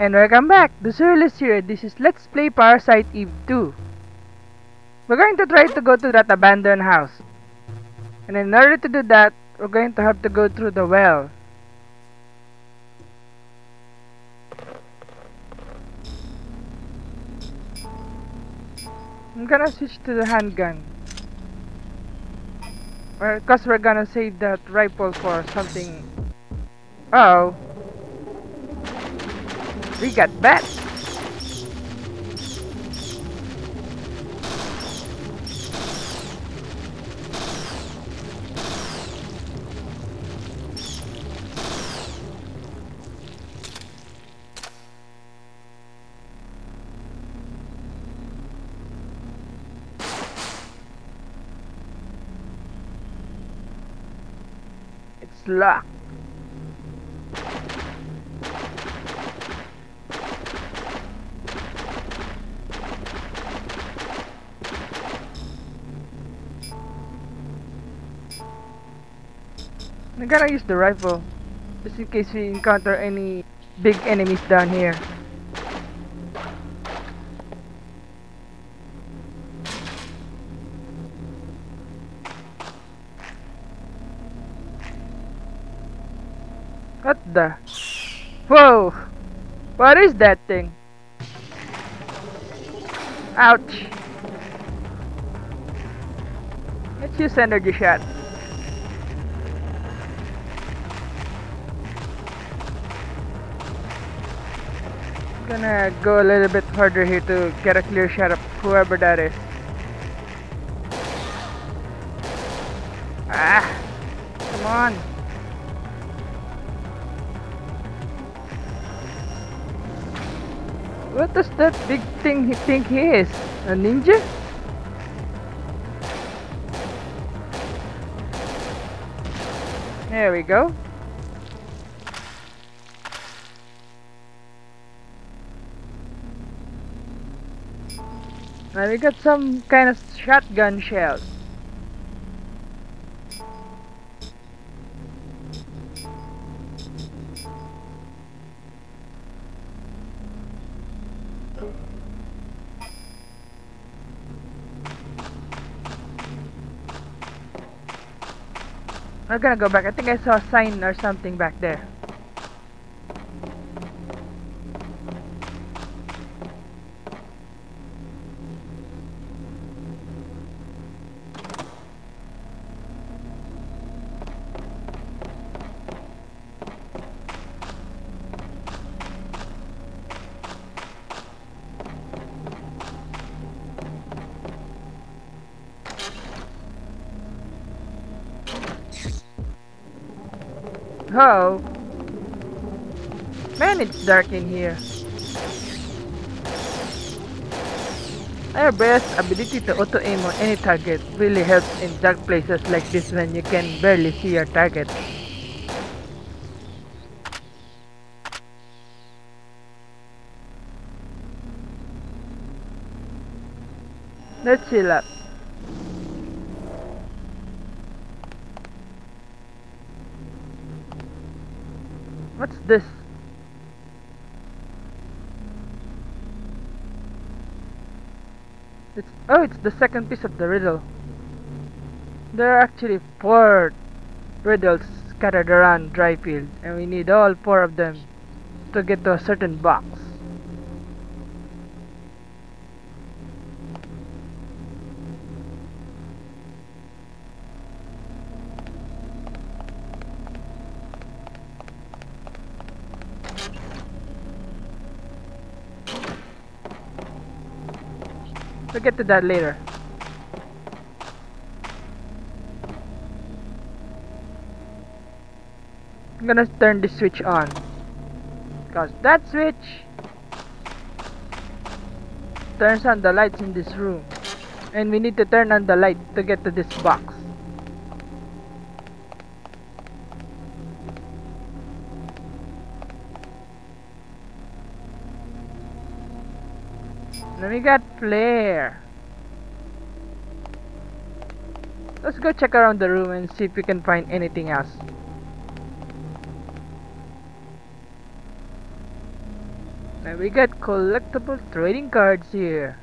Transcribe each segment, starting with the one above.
And welcome back to Sureless here. This is Let's Play Parasite Eve 2. We're going to try to go to that abandoned house. And in order to do that, we're going to have to go through the well. I'm gonna switch to the handgun. Because we're gonna save that rifle for something. Uh oh. We got bats. It's locked. I'm gonna use the rifle just in case we encounter any big enemies down here. What the? Whoa! What is that thing? Ouch! Let's use energy shot. Gonna go a little bit harder here to get a clear shot of whoever that is. Ah! Come on! What does that big thing he think he is? A ninja? There we go. Now we got some kind of shotgun shells. I'm gonna go back. I think I saw a sign or something back there. Oh, man, it's dark in here. Our best ability to auto-aim on any target really helps in dark places like this when you can barely see your target. Let's chill up. What's this? It's the second piece of the riddle. There are actually 4 riddles scattered around Dryfield, and we need all 4 of them to get to a certain box. We'll get to that later. I'm gonna turn this switch on, because that switch turns on the lights in this room, and we need to turn on the light to get to this box. Then we got flare. Let's go check around the room and see if we can find anything else. And we got collectible trading cards here.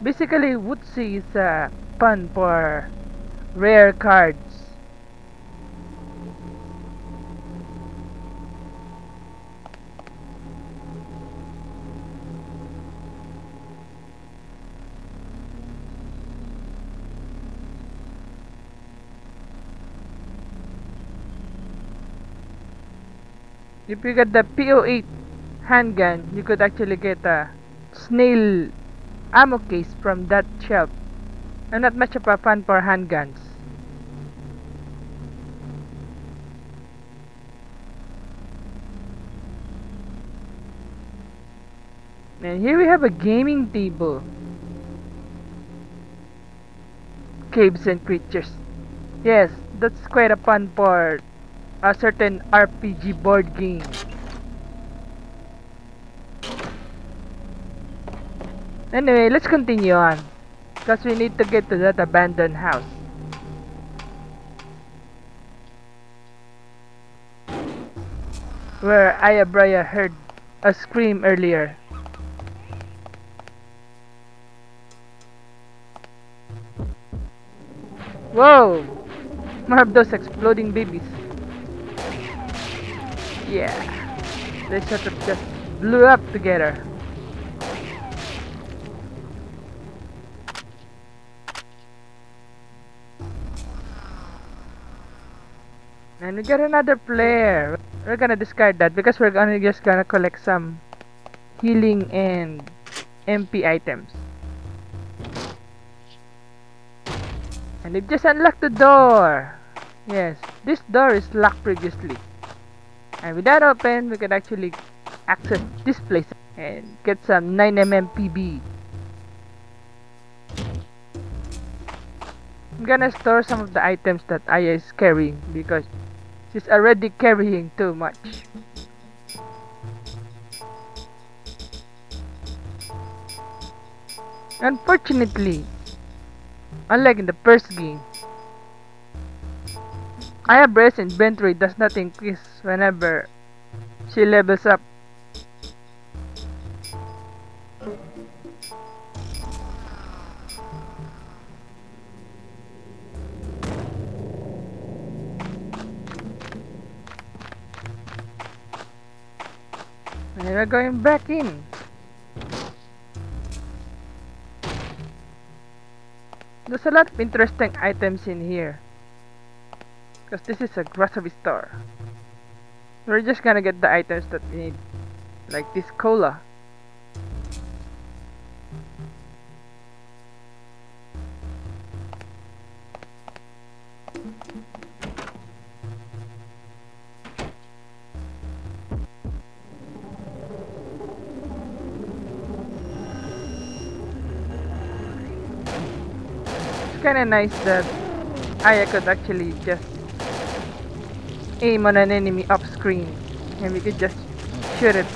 Basically, Woodsy is a pun for rare cards. If you get the PO8 handgun, you could actually get a snail ammo case from that shelf. I'm not much of a fan for handguns. And here we have a gaming table. Caves and creatures. Yes, that's quite a fun for a certain RPG board game. Anyway, let's continue on. Because we need to get to that abandoned house. Where Ayabria heard a scream earlier. Whoa! More of those exploding babies. Yeah. They sort of just blew up together. And we got another player. We're gonna discard that because we're gonna just gonna collect some healing and MP items. And they've just unlocked the door. Yes, this door is locked previously. And with that open, we can actually access this place and get some 9mm PB. I'm gonna store some of the items that Aya is carrying because she's already carrying too much. Unfortunately, unlike in the first game, Aya's inventory does not increase whenever she levels up. And we're going back in. There's a lot of interesting items in here. Because this is a grocery store. We're just gonna get the items that we need. Like this cola. It's kinda nice that Aya could actually just aim on an enemy off screen and we could just shoot it.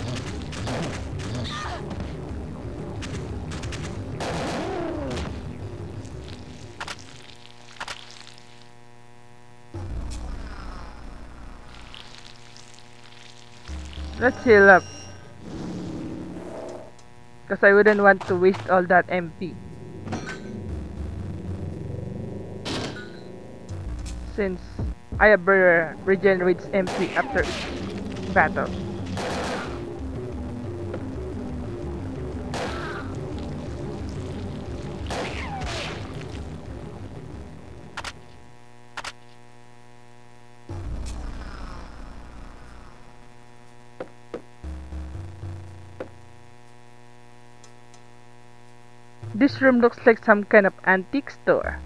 Let's heal up. Because I wouldn't want to waste all that MP. Since Ayabur regenerates MP after each battle. This room looks like some kind of antique store.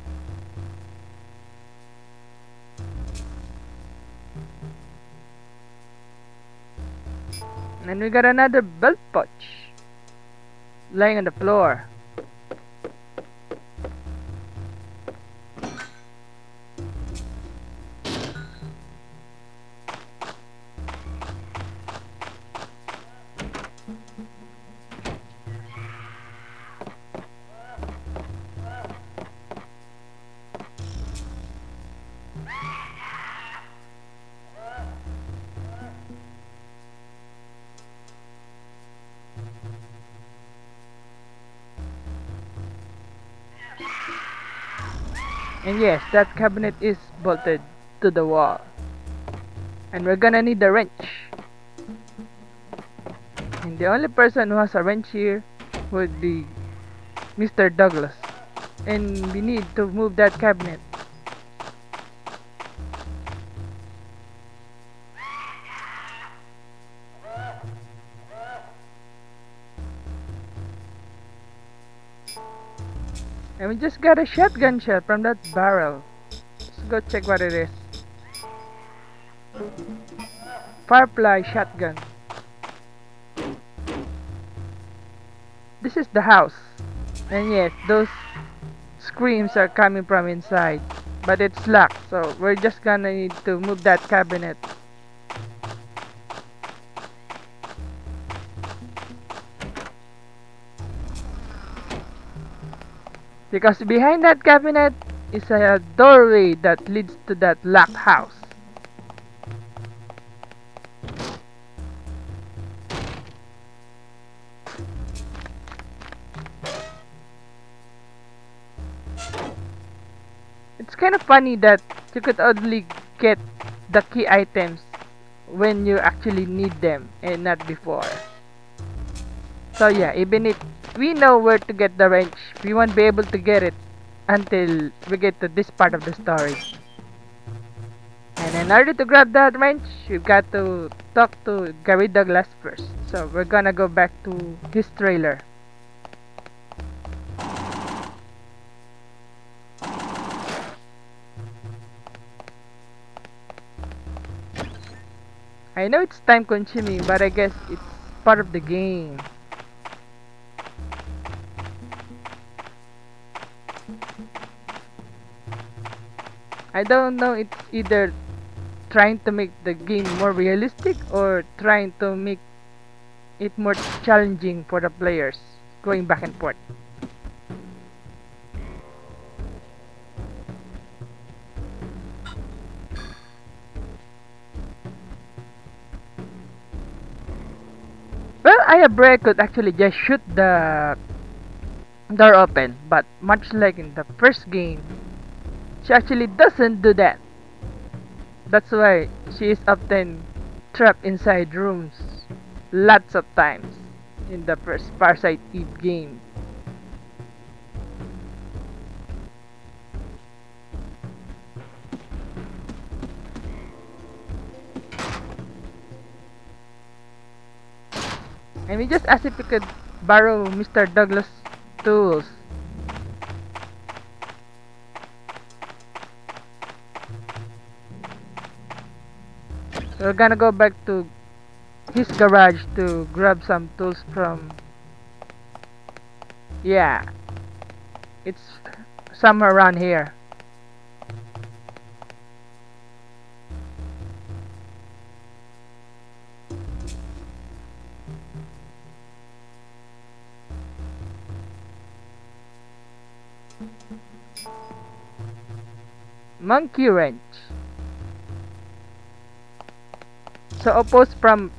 And we got another belt pouch lying on the floor. And yes, that cabinet is bolted to the wall. And we're gonna need a wrench. And the only person who has a wrench here would be Mr. Douglas. And we need to move that cabinet. And we just got a shotgun shot from that barrel. Let's go check what it is. Firefly shotgun. This is the house. And yes, those screams are coming from inside. But it's locked, so we're just gonna need to move that cabinet. Because behind that cabinet is a doorway that leads to that locked house. It's kind of funny that you could only get the key items when you actually need them and not before. So yeah, even if we know where to get the wrench, we won't be able to get it until we get to this part of the story. And in order to grab that wrench, we've got to talk to Gary Douglas first. So we're gonna go back to his trailer. I know it's time consuming, but I guess it's part of the game. I don't know, it's either trying to make the game more realistic or trying to make it more challenging for the players, going back and forth. Well, Ayabra could actually just shoot the door open, but much like in the first game, she actually doesn't do that. That's why she is often trapped inside rooms lots of times in the first Parasite Eve game. And we just asked if we could borrow Mr. Douglas' tools. We're gonna go back to his garage to grab some tools from... Yeah, it's somewhere around here. Monkey wrench. So opposed from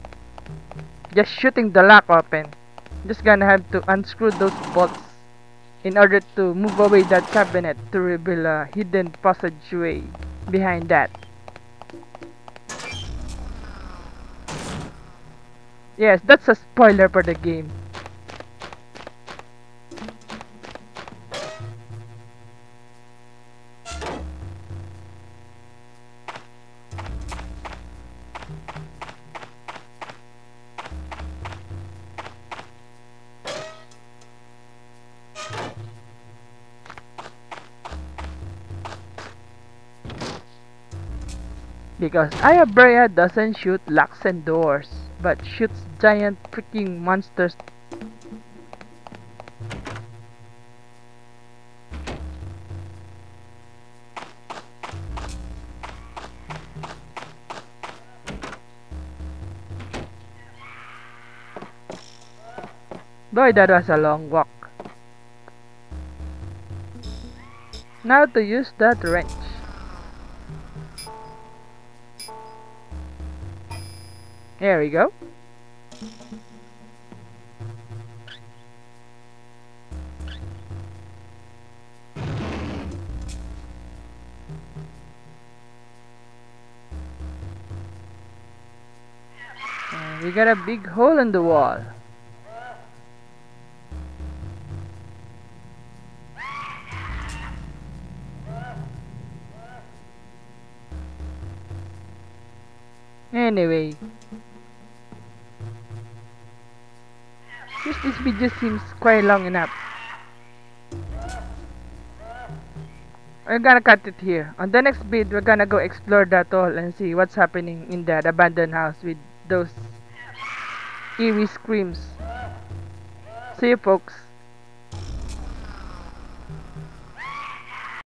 just shooting the lock open, just gonna have to unscrew those bolts in order to move away that cabinet to reveal a hidden passageway behind that. Yes, that's a spoiler for the game. Because Ayabrea doesn't shoot locks and doors, but shoots giant freaking monsters. Boy, that was a long walk. Now to use that wrench. There we go. We got a big hole in the wall. Anyway, this video seems quite long enough. We're gonna cut it here. On the next vid, we're gonna go explore that hall and see what's happening in that abandoned house with those eerie screams. See you folks.